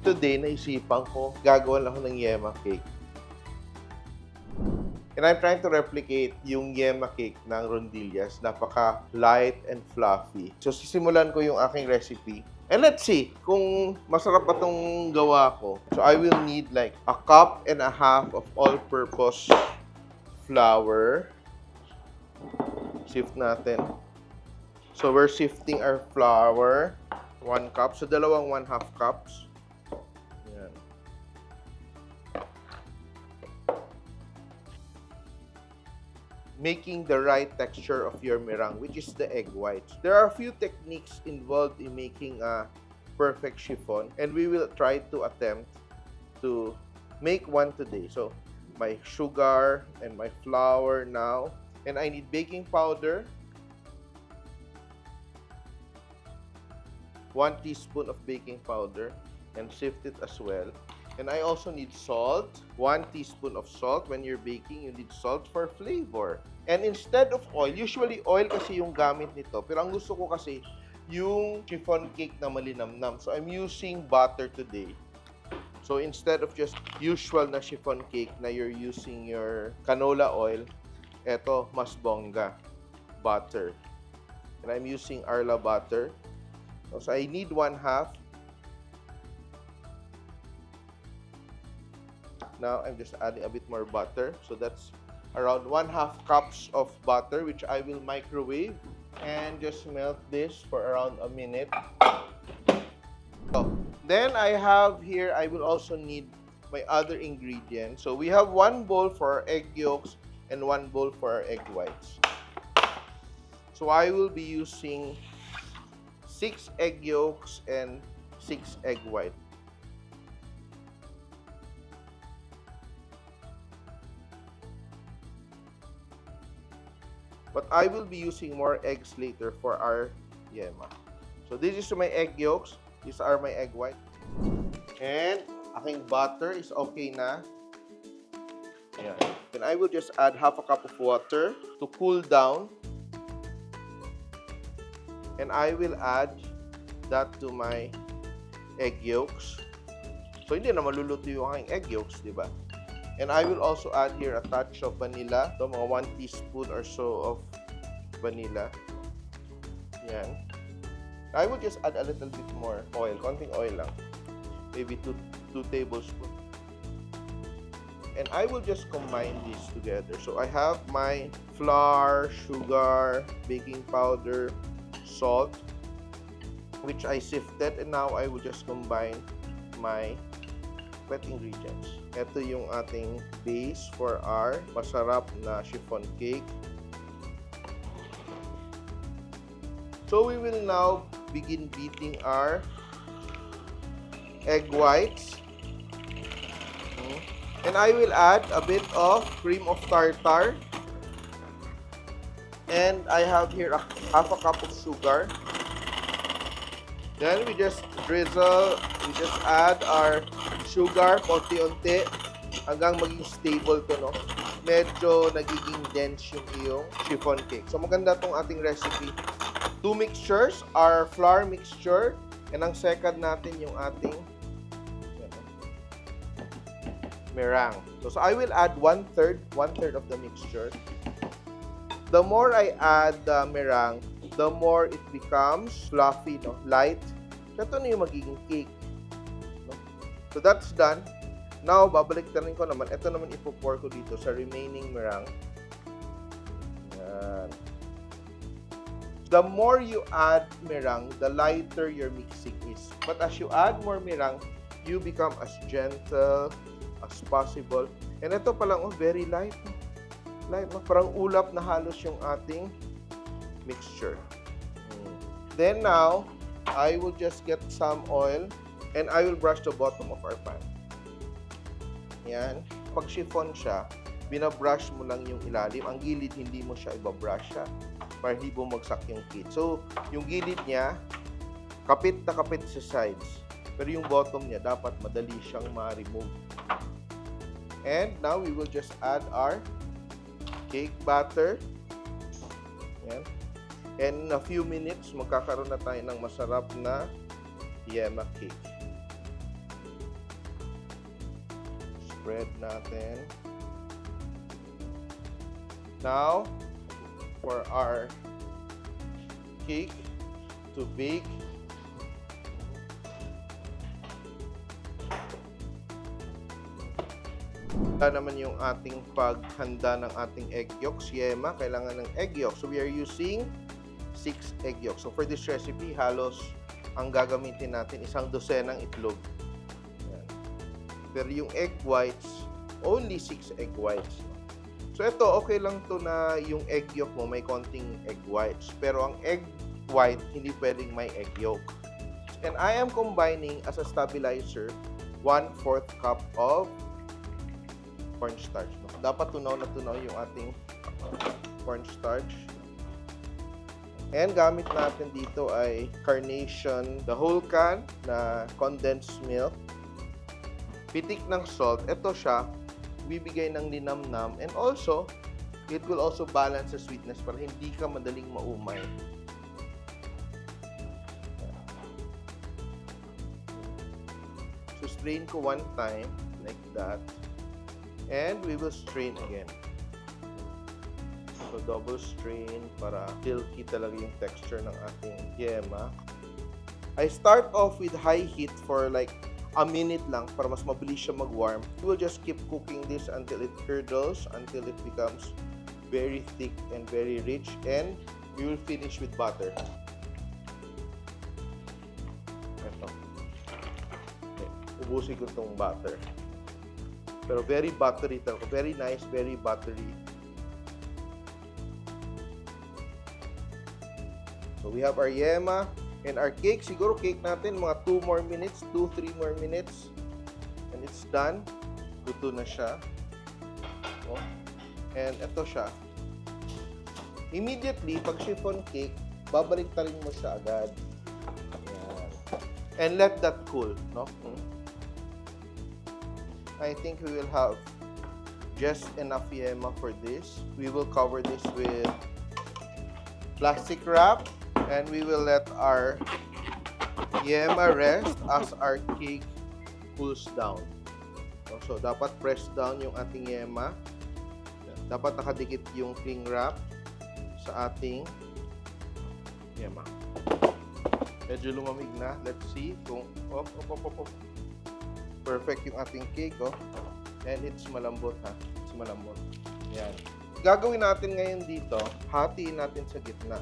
Today, naisipan ko, gagawa lang ako ng Yema cake. And I'm trying to replicate yung Yema cake ng Rondillas. Napaka-light and fluffy. So, sisimulan ko yung aking recipe. And let's see kung masarap ba itong gawa ko. So, I will need like a cup and a half of all-purpose flour. Sift natin. So, we're sifting our flour. 1 cup. So, dalawang 1/2 cups. Yan. Making the right texture of your meringue, which is the egg whites. There are a few techniques involved in making a perfect chiffon, and we will try to attempt to make one today. So, my sugar and my flour now, and I need baking powder, 1 teaspoon of baking powder, and sift it as well. And I also need salt, 1 teaspoon of salt. When you're baking, you need salt for flavor. And instead of oil, usually oil kasi yung gamit nito. Pero ang gusto ko kasi yung chiffon cake na malinamnam. So I'm using butter today. So instead of just usual na chiffon cake na you're using your canola oil, eto mas bongga, butter. And I'm using Arla butter. So I need 1/2. Now, I'm just adding a bit more butter. So, that's around 1/2 cups of butter, which I will microwave. And just melt this for around a minute. So, then I have here, I will also need my other ingredients. So, we have 1 bowl for our egg yolks and 1 bowl for our egg whites. So, I will be using 6 egg yolks and 6 egg whites. But I will be using more eggs later for our Yema. So this is my egg yolks. These are my egg whites. And aking butter is okay na. Ayan. Then I will just add 1/2 cup of water to cool down. And I will add that to my egg yolks. So hindi na maluluto yung aking egg yolks, di ba? And I will also add here a touch of vanilla. So, mga 1 teaspoon or so of vanilla. Yan. I will just add a little bit more oil. Konting oil lang. Maybe 2 tablespoons. And I will just combine these together. So, I have my flour, sugar, baking powder, salt, which I sifted. And now, I will just combine my wet ingredients. Ito yung ating base for our masarap na chiffon cake. So we will now begin beating our egg whites. And I will add a bit of cream of tartar. And I have here 1/2 cup of sugar. Then we just drizzle, we just add our sugar, konti-unti, hanggang maging stable to, no? Medyo nagiging dense yung iyong chiffon cake. So, maganda tong ating recipe. 2 mixtures, our flour mixture, and ang second natin yung ating meringue. So I will add 1/3 of the mixture. The more I add the meringue, the more it becomes fluffy, no? Light. Ito na yung magiging cake. So that's done. Now, babalik-tarin ko naman. Ito naman ipo-pour ko dito sa remaining meringue. Yan. The more you add meringue, the lighter your mixing is. But as you add more meringue, you become as gentle as possible. And ito palang, oh, very light. Light, no? Parang ulap na halos yung ating mixture. Then now, I will just get some oil. And I will brush the bottom of our pan. Yan. Pag chiffon siya, binabrush mo lang yung ilalim. Ang gilid, hindi mo siya ibabrush siya para hindi bumagsak yung cake. So, yung gilid niya, kapit na kapit sa sides. Pero yung bottom niya, dapat madali siyang ma-remove. And now, we will just add our cake batter. Yan. And in a few minutes, magkakaroon na tayo ng masarap na Yema cake. Spread natin. Now, for our cake to bake. Naman yung ating paghanda ng ating egg yolks. Yema, kailangan ng egg yolk. So, we are using 6 egg yolks. So, for this recipe, halos ang gagamitin natin isang dosenang itlog. Yan. Pero yung egg whites, only 6 egg whites. So, ito, okay lang to na yung egg yolk mo may konting egg whites. Pero ang egg white, hindi pwedeng may egg yolk. And I am combining as a stabilizer 1/4 cup of cornstarch. Dapat tunaw na tunaw yung ating cornstarch. And gamit natin dito ay carnation, the whole can na condensed milk. Pitik ng salt. Ito siya, bibigay ng linamnam. And also, it will also balance the sweetness para hindi ka madaling maumay. So, strain ko one time, like that. And we will strain again. So, double strain para silky talaga yung texture ng ating yema. I start off with high heat for like a minute lang para mas mabilis siya mag-warm. We will just keep cooking this until it curdles, until it becomes very thick and very rich. And we will finish with butter. Ito. Okay. Ubusin ko itong butter. Pero very buttery talaga. Very nice, very buttery. So, we have our yema and our cake. Siguro cake natin mga 2 more minutes, 2-3 more minutes. And it's done. Luto na siya. Oh. And ito siya. Immediately, pag chiffon cake, babalik-tarin mo siya agad. Ayan. And let that cool, no? I think we will have just enough yema for this. We will cover this with plastic wrap and we will let our yema rest as our cake cools down. So, dapat press down yung ating yema. Dapat nakadikit yung cling wrap sa ating yema. Medyo lumamig na. Let's see kung perfect yung ating cake, oh. And it's malambot, ha. It's malambot. Yan. Gagawin natin ngayon dito, hatiin natin sa gitna.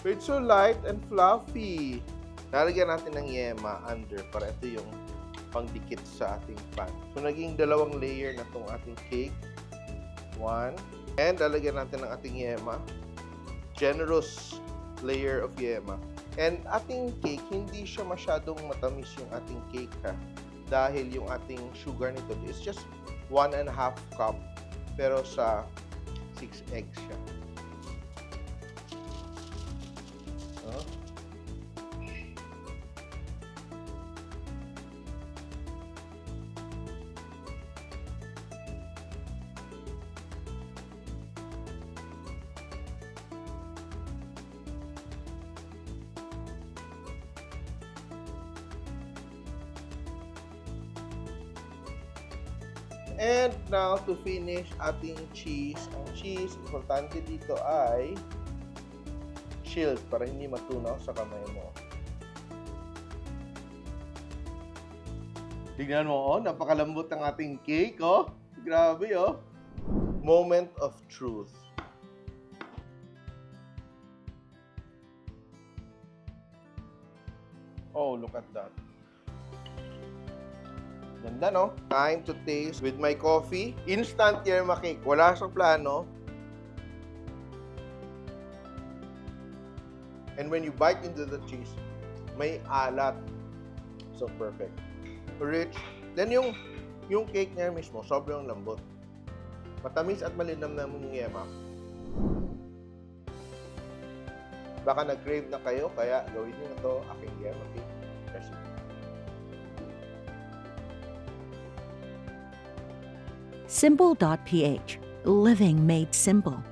It's so light and fluffy. Lalagyan natin ng yema under para ito yung pangdikit sa ating pan. So, naging 2 layer na itong ating cake. 1. And lalagyan natin ng ating yema. Generous layer of yema. And ating cake, hindi siya masyadong matamis yung ating cake, ha. Dahil yung ating sugar nito is just 1.5 cup. Pero sa 6 eggs siya. And now, to finish ating cheese. Ang cheese, importante dito ay chilled para hindi matunaw sa kamay mo. Tignan mo, oh, napakalambot ng ating cake, oh. Grabe, oh. Moment of truth. Oh, look at that. Ganda, no? Time to taste with my coffee. Instant yema cake. Wala siyang plano. And when you bite into the cheese, may alat. So, perfect. Rich. Then, yung cake niya mismo, sobrang lambot. Matamis at malinamnam yung yema. Baka nag-crave na kayo, kaya gawin nyo na ito, aking yema cake recipe. Simpol.ph. Living made simple.